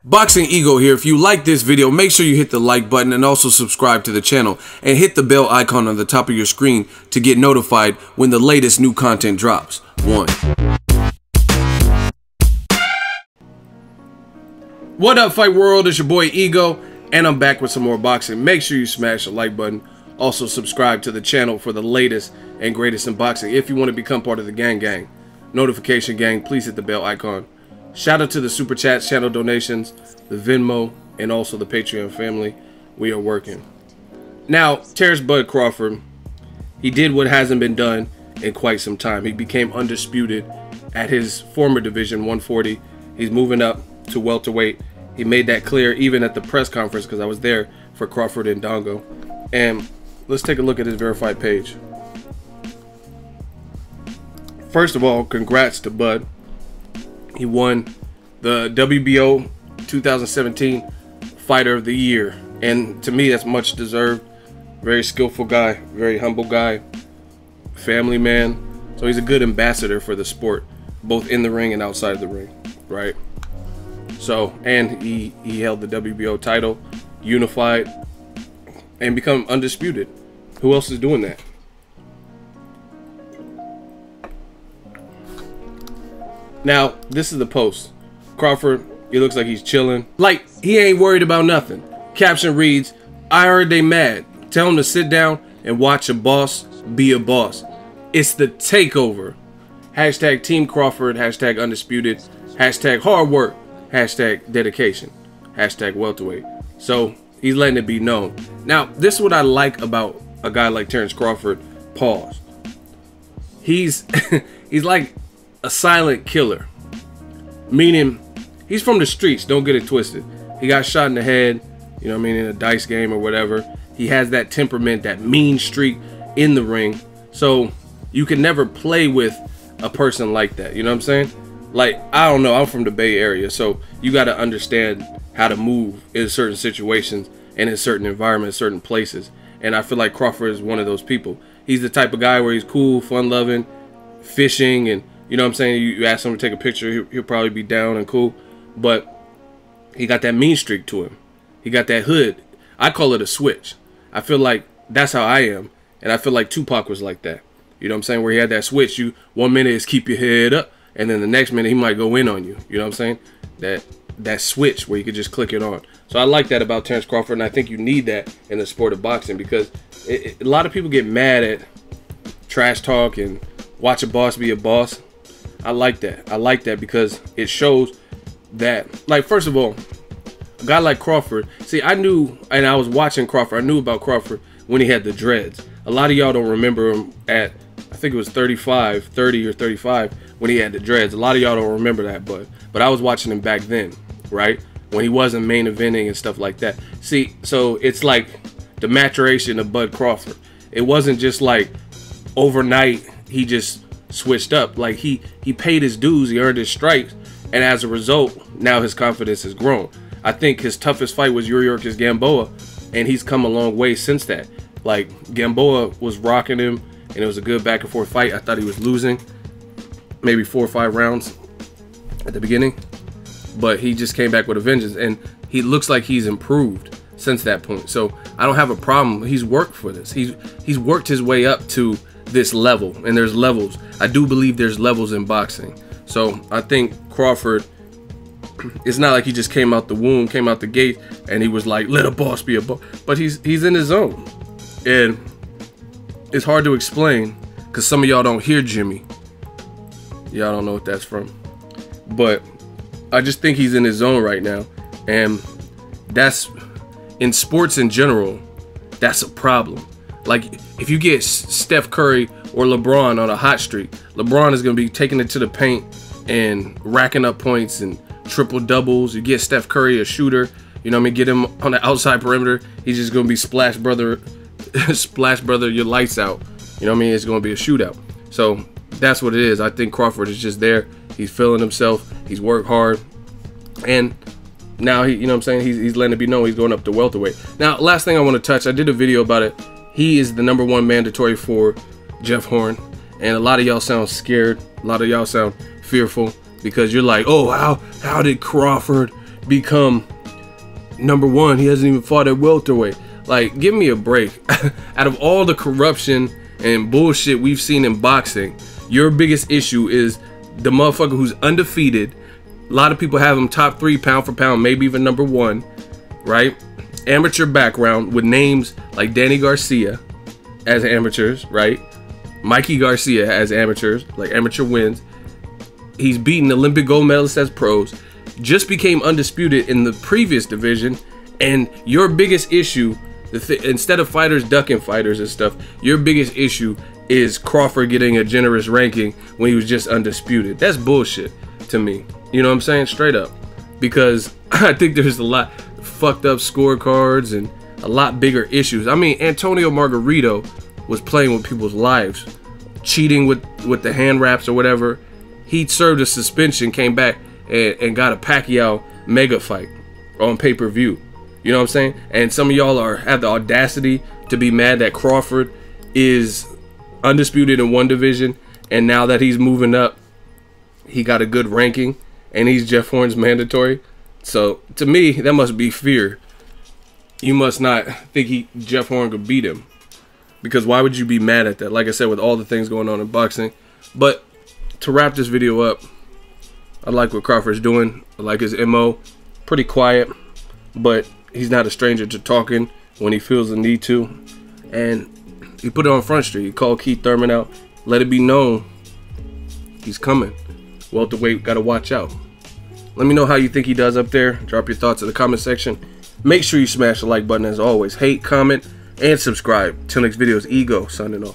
Boxingego here. If you like this video, make sure you hit the like button and also subscribe to the channel and hit the bell icon on the top of your screen to get notified when the latest new content drops. What up, Fight World? It's your boy Ego, and I'm back with some more boxing. Make sure you smash the like button. Also subscribe to the channel for the latest and greatest in boxing. If you want to become part of the gang, notification gang, please hit the bell icon. Shout out to the super chats, channel donations, the Venmo, and also the Patreon family. We are working. Now, Terence Bud Crawford, he did what hasn't been done in quite some time. He became undisputed at his former division, 140. He's moving up to welterweight. He made that clear even at the press conference, because I was there for Crawford and Dongo. And let's take a look at his verified page. First of all, congrats to Bud. He won the WBO 2017 Fighter of the Year. And to me, that's much deserved. Very skillful guy, very humble guy, family man. So he's a good ambassador for the sport, both in the ring and outside of the ring, right? So, and he held the WBO title, unified, and become undisputed. Who else is doing that? Now, this is the post. Crawford, he looks like he's chilling. Like, he ain't worried about nothing. Caption reads, I heard they mad. Tell him to sit down and watch a boss be a boss. It's the takeover. Hashtag Team Crawford, hashtag undisputed, hashtag hard work, hashtag dedication, hashtag welterweight. So, he's letting it be known. Now, this is what I like about a guy like Terence Crawford. Pause. He's like a silent killer, meaning he's from the streets. Don't get it twisted. He got shot in the head, you know what I mean, in a dice game or whatever. He has that temperament, that mean streak in the ring. So you can never play with a person like that, you know what I'm saying? Like, I don't know, I'm from the Bay Area, so you got to understand how to move in certain situations and in certain environments, certain places. And I feel like Crawford is one of those people. He's the type of guy where he's cool, fun-loving, fishing, and you know what I'm saying? You ask him to take a picture, he'll probably be down and cool. But he got that mean streak to him. He got that hood. I call it a switch. I feel like that's how I am. And I feel like Tupac was like that. You know what I'm saying? Where he had that switch. You 1 minute is keep your head up, and then the next minute he might go in on you. You know what I'm saying? That switch where you could just click it on. So I like that about Terence Crawford, and I think you need that in the sport of boxing, because a lot of people get mad at trash talk and watch a boss be a boss. I like that. I like that because it shows that, like, first of all, a guy like Crawford, see, I knew, and I was watching Crawford, I knew about Crawford when he had the dreads. A lot of y'all don't remember him at, I think it was 30 or 35 when he had the dreads. A lot of y'all don't remember that, but I was watching him back then, right? When he wasn't main eventing and stuff like that. See, so it's like the maturation of Bud Crawford. It wasn't just like overnight he just switched up. Like, he paid his dues, he earned his stripes, and as a result, now his confidence has grown. I think his toughest fight was Yuriorkis Gamboa, and he's come a long way since that. Like, Gamboa was rocking him, and it was a good back and forth fight. I thought he was losing maybe 4 or 5 rounds at the beginning, but he just came back with a vengeance, and he looks like he's improved since that point. So I don't have a problem. He's worked for this. He's worked his way up to this level, and there's levels. I do believe there's levels in boxing. So I think Crawford, it's not like he just came out the womb, came out the gate, and he was like, let a boss be a boss. But he's in his zone, and it's hard to explain because some of y'all don't hear Jimmy. Y'all don't know what that's from, but I just think he's in his zone right now, and that's, in sports in general, that's a problem. Like, if you get Steph Curry or LeBron on a hot streak, LeBron is going to be taking it to the paint and racking up points and triple doubles. You get Steph Curry, a shooter, you know what I mean, get him on the outside perimeter, he's just going to be splash brother, your lights out. You know what I mean? It's going to be a shootout. So that's what it is. I think Crawford is just there. He's feeling himself. He's worked hard. And now, you know what I'm saying, he's letting it be known he's going up to welterweight. Now, last thing I want to touch, I did a video about it. He is the #1 mandatory for Jeff Horn. And a lot of y'all sound scared. A lot of y'all sound fearful because you're like, oh, how did Crawford become #1. He hasn't even fought at welterweight. Like, give me a break. Out of all the corruption and bullshit we've seen in boxing, your biggest issue is the motherfucker who's undefeated. A lot of people have him top 3 pound for pound, maybe even #1, right? Amateur background with names like Danny Garcia as amateurs, right? Mikey Garcia as amateurs, like amateur wins. He's beaten Olympic gold medalists as pros. Just became undisputed in the previous division. And your biggest issue, instead of fighters ducking fighters and stuff, your biggest issue is Crawford getting a generous ranking when he was just undisputed. That's bullshit to me. You know what I'm saying? Straight up. Because I think there's a lot fucked up scorecards and a lot bigger issues. I mean, Antonio Margarito was playing with people's lives, cheating with the hand wraps or whatever. He served a suspension, came back and got a Pacquiao mega fight on pay-per-view. You know what I'm saying? And some of y'all have the audacity to be mad that Crawford is undisputed in one division, and now that he's moving up, he got a good ranking, and he's Jeff Horn's mandatory. So to me, that must be fear. You must not think Jeff Horn could beat him, because why would you be mad at that? Like I said, with all the things going on in boxing. But to wrap this video up, I like what Crawford's doing. I like his MO. Pretty quiet, but he's not a stranger to talking when he feels the need to. And he put it on Front Street. He called Keith Thurman out. Let it be known he's coming. Welterweight, gotta watch out. Let me know how you think he does up there. Drop your thoughts in the comment section. Make sure you smash the like button as always. Hate, comment, and subscribe. Till next video is Ego signing off.